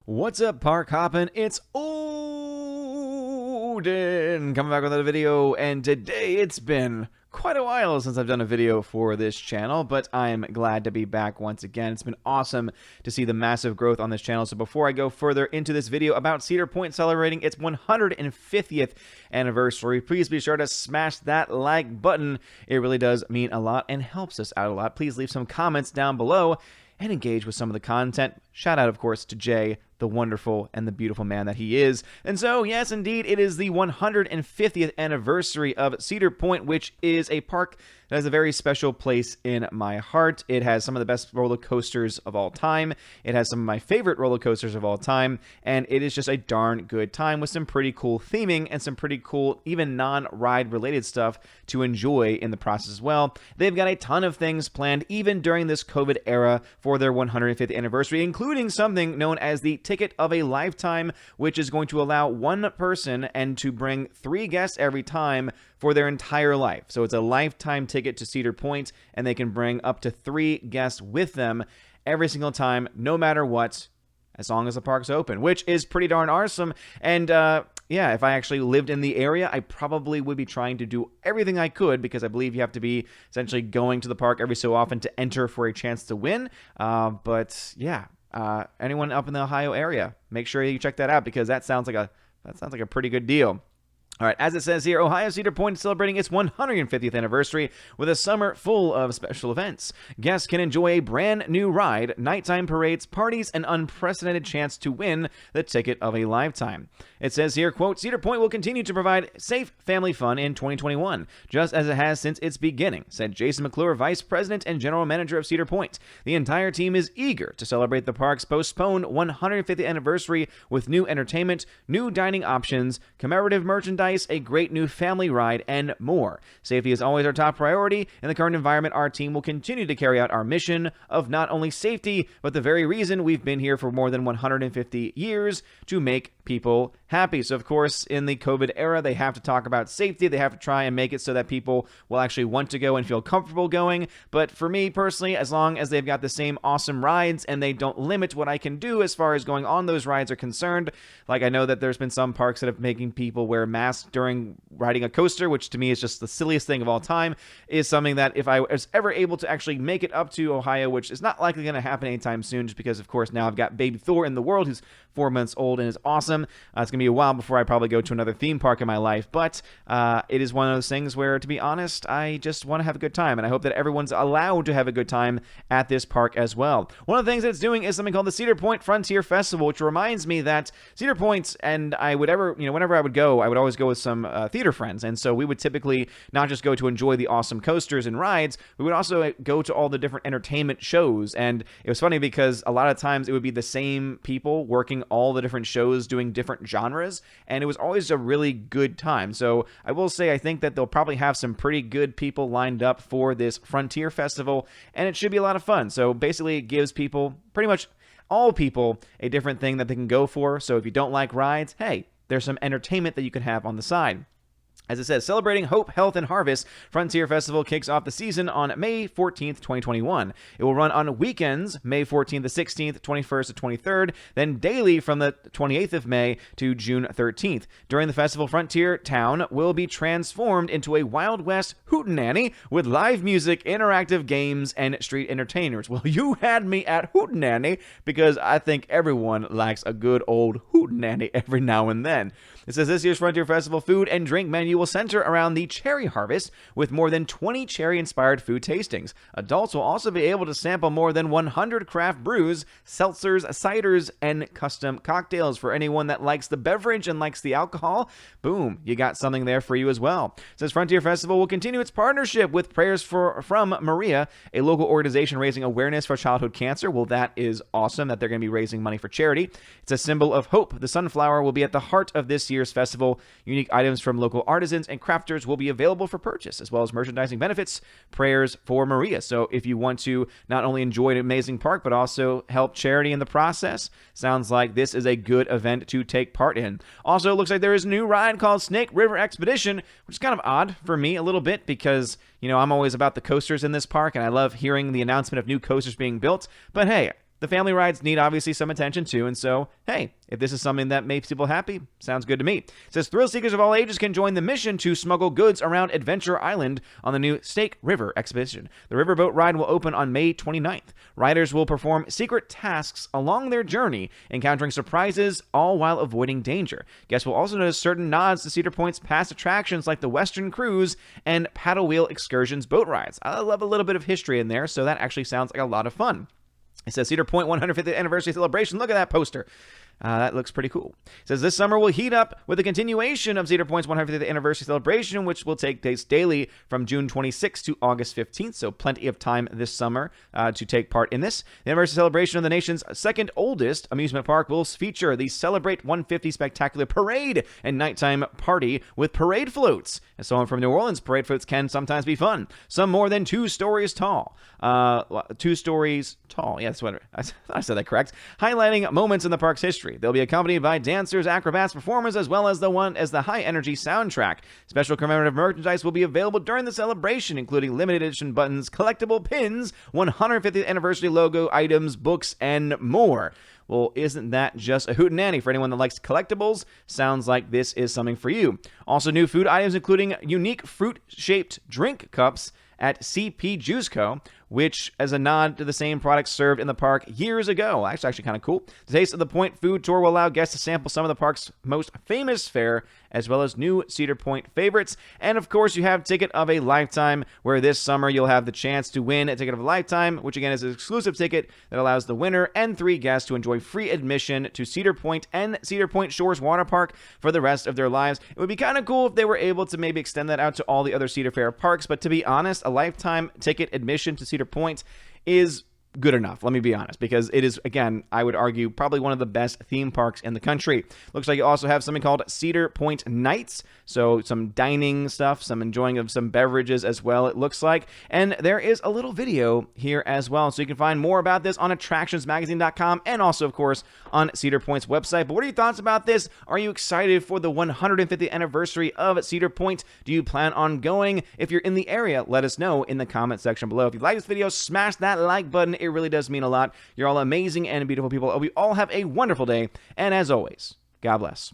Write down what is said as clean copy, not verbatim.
What's up, Park Hoppin'? It's Odin coming back with another video, and today it's been quite a while since I've done a video for this channel, but I'm glad to be back once again. It's been awesome to see the massive growth on this channel. So before I go further into this video about Cedar Point celebrating its 150th anniversary, please be sure to smash that like button. It really does mean a lot and helps us out a lot. Please leave some comments down below and engage with some of the content. Shout out, of course, to Jay, the wonderful and the beautiful man that he is. And so, yes, indeed, it is the 150th anniversary of Cedar Point, which is a park that has a very special place in my heart. It has some of the best roller coasters of all time. It has some of my favorite roller coasters of all time, and it is just a darn good time with some pretty cool theming and some pretty cool, even non-ride related stuff to enjoy in the process as well. They've got a ton of things planned, even during this COVID era, for their 150th anniversary, including something known as the Ticket of a Lifetime, which is going to allow one person and to bring 3 guests every time for their entire life. So it's a lifetime ticket to Cedar Point, and they can bring up to 3 guests with them every single time, no matter what, as long as the park's open, which is pretty darn awesome. And yeah, if I actually lived in the area, I probably would be trying to do everything I could, because I believe you have to be essentially going to the park every so often to enter for a chance to win. But yeah, anyone up in the Ohio area, make sure you check that out, because that sounds like a pretty good deal. All right, as it says here, Ohio Cedar Point is celebrating its 150th anniversary with a summer full of special events. Guests can enjoy a brand new ride, nighttime parades, parties, and unprecedented chance to win the ticket of a lifetime. It says here, quote, Cedar Point will continue to provide safe family fun in 2021, just as it has since its beginning, said Jason McClure, Vice President and General Manager of Cedar Point. The entire team is eager to celebrate the park's postponed 150th anniversary with new entertainment, new dining options, commemorative merchandise, a great new family ride, and more. Safety is always our top priority. In the current environment, our team will continue to carry out our mission of not only safety, but the very reason we've been here for more than 150 years, to make people happy. So, of course, in the COVID era, they have to talk about safety. They have to try and make it so that people will actually want to go and feel comfortable going. But for me personally, as long as they've got the same awesome rides and they don't limit what I can do as far as going on those rides are concerned, like I know that there's been some parks that have making people wear masks during riding a coaster, which to me is just the silliest thing of all time, is something that if I was ever able to actually make it up to Ohio, which is not likely going to happen anytime soon, just because, of course, now I've got baby Thor in the world, who's 4 months old and is awesome. It's going to be a while before I probably go to another theme park in my life, but it is one of those things where, to be honest, I just want to have a good time, and I hope that everyone's allowed to have a good time at this park as well. One of the things that it's doing is something called the Cedar Point Frontier Festival, which reminds me that Cedar Point, and I would ever, whenever I would go, I would always go with some theater friends, and so we would typically not just go to enjoy the awesome coasters and rides, we would also go to all the different entertainment shows. And it was funny because a lot of times it would be the same people working all the different shows doing different genres, and it was always a really good time. So I will say, I think that they'll probably have some pretty good people lined up for this Frontier Festival, and it should be a lot of fun. So basically it gives people, pretty much all people, a different thing that they can go for. So if you don't like rides, hey, there's some entertainment that you can have on the side. As it says, celebrating hope, health, and harvest, Frontier Festival kicks off the season on May 14th, 2021. It will run on weekends, May 14th to 16th, 21st to 23rd, then daily from the 28th of May to June 13th. During the festival, Frontier Town will be transformed into a Wild West hootenanny with live music, interactive games, and street entertainers. Well, you had me at hootenanny, because I think everyone likes a good old hootenanny every now and then. It says this year's Frontier Festival food and drink menu will center around the cherry harvest, with more than 20 cherry-inspired food tastings. Adults will also be able to sample more than 100 craft brews, seltzers, ciders, and custom cocktails. For anyone that likes the beverage and likes the alcohol, boom, you got something there for you as well. It says Frontier Festival will continue its partnership with Prayers from Maria, a local organization raising awareness for childhood cancer. Well, that is awesome that they're going to be raising money for charity. It's a symbol of hope. The sunflower will be at the heart of this year's festival. Unique items from local artisans and crafters will be available for purchase, as well as merchandising benefits. Prayers for Maria. So if you want to not only enjoy an amazing park, but also help charity in the process, sounds like this is a good event to take part in. Also, it looks like there is a new ride called Snake River Expedition, which is kind of odd for me a little bit, because I'm always about the coasters in this park, and I love hearing the announcement of new coasters being built. But hey, the family rides need obviously some attention too, and so, hey, if this is something that makes people happy, sounds good to me. It says thrill seekers of all ages can join the mission to smuggle goods around Adventure Island on the new Snake River expedition. The riverboat ride will open on May 29th. Riders will perform secret tasks along their journey, encountering surprises, all while avoiding danger. Guests will also notice certain nods to Cedar Point's past attractions like the Western Cruise and paddle wheel excursions boat rides. I love a little bit of history in there, so that actually sounds like a lot of fun. It says Cedar Point 150th anniversary celebration. Look at that poster. That looks pretty cool. It says this summer will heat up with the continuation of Cedar Point's 150th anniversary celebration, which will take place daily from June 26th to August 15th. So plenty of time this summer to take part in this. The anniversary celebration of the nation's second oldest amusement park will feature the Celebrate 150 Spectacular Parade and nighttime party with parade floats. As someone from New Orleans, parade floats can sometimes be fun. Some more than 2 stories tall. 2 stories tall. Yeah, that's what I said that correct. Highlighting moments in the park's history. They'll be accompanied by dancers, acrobats, performers, as well as the high-energy soundtrack. Special commemorative merchandise will be available during the celebration, including limited edition buttons, collectible pins, 150th anniversary logo items, books, and more. Well, isn't that just a hootenanny for anyone that likes collectibles? Sounds like this is something for you. Also, new food items, including unique fruit-shaped drink cups at CP Juice Co., which as a nod to the same products served in the park years ago. That's actually kind of cool. The Taste of the Point food tour will allow guests to sample some of the park's most famous fare, as well as new Cedar Point favorites. And of course, you have Ticket of a Lifetime, where this summer you'll have the chance to win a Ticket of a Lifetime, which again is an exclusive ticket that allows the winner and 3 guests to enjoy free admission to Cedar Point and Cedar Point Shores Water Park for the rest of their lives. It would be kind of cool if they were able to maybe extend that out to all the other Cedar Fair parks, but to be honest, a lifetime ticket admission to Cedar Point is good enough, let me be honest, because it is, again, I would argue, probably one of the best theme parks in the country. Looks like you also have something called Cedar Point Nights, so some dining stuff, some enjoying of some beverages as well, it looks like, and there is a little video here as well, so you can find more about this on attractionsmagazine.com and also, of course, on Cedar Point's website. But what are your thoughts about this? Are you excited for the 150th anniversary of Cedar Point? Do you plan on going? If you're in the area, let us know in the comment section below. If you like this video, smash that like button. It really does mean a lot. You're all amazing and beautiful people. We all have a wonderful day. And as always, God bless.